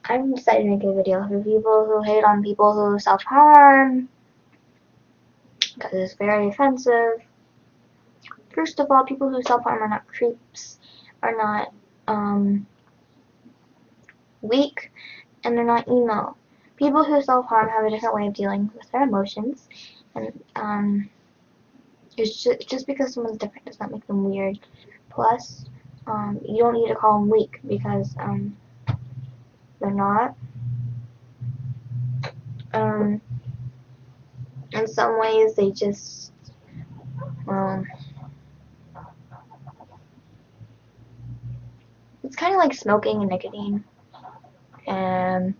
I'm decided to make a video for people who hate on people who self-harm, because it's very offensive. First of all, people who self-harm are not creeps, are not weak, and they're not emo. People who self-harm have a different way of dealing with their emotions, and it's just because someone's different does not make them weird. Plus, you don't need to call them weak because they're not. In some ways, they just it's kind of like smoking and nicotine, and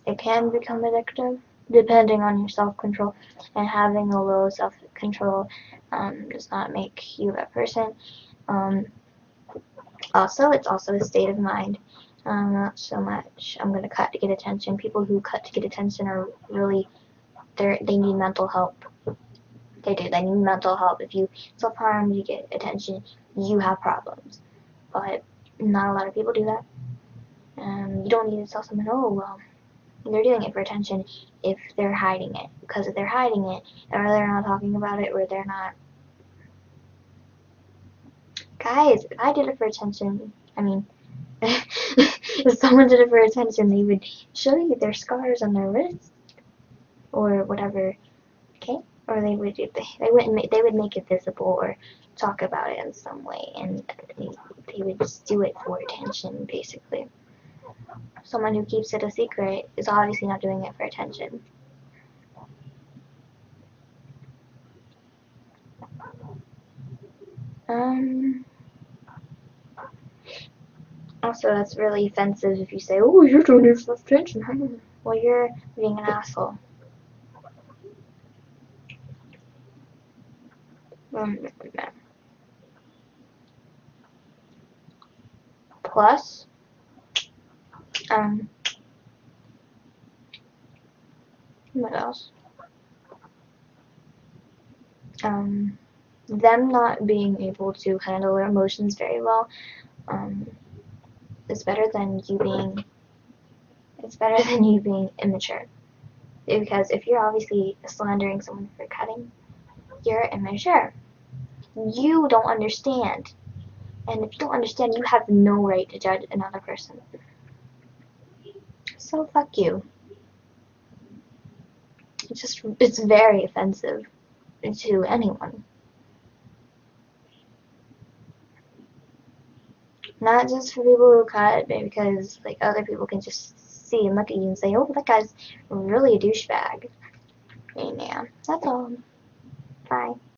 it can become addictive depending on your self-control, and having a low self-control does not make you a person. Also, it's also a state of mind. Not so much I'm gonna cut to get attention. People who cut to get attention are really, they need mental help. They do. They need mental help. If you self-harm, you get attention, you have problems. But not a lot of people do that. You don't need to tell someone, oh, well, they're doing it for attention if they're hiding it. Because if they're hiding it, or they're not talking about it, or they're not... Guys, if I did it for attention, I mean, if someone did it for attention, they would show you their scars on their wrists, or whatever, okay? Or they would make it visible, or talk about it in some way, and they would just do it for attention, basically. Someone who keeps it a secret is obviously not doing it for attention. Also, that's really offensive if you say, oh, you're doing it for attention. Well, you're being an asshole. Plus, what else? Them not being able to handle their emotions very well, is better than you being, it's better than you being immature. Because if you're obviously slandering someone for cutting, you're immature. You don't understand. And if you don't understand, you have no right to judge another person. So fuck you. It's very offensive to anyone. Not just for people who cut, but because like other people can just see and look at you and say, oh, that guy's really a douchebag. And yeah, that's all. Bye.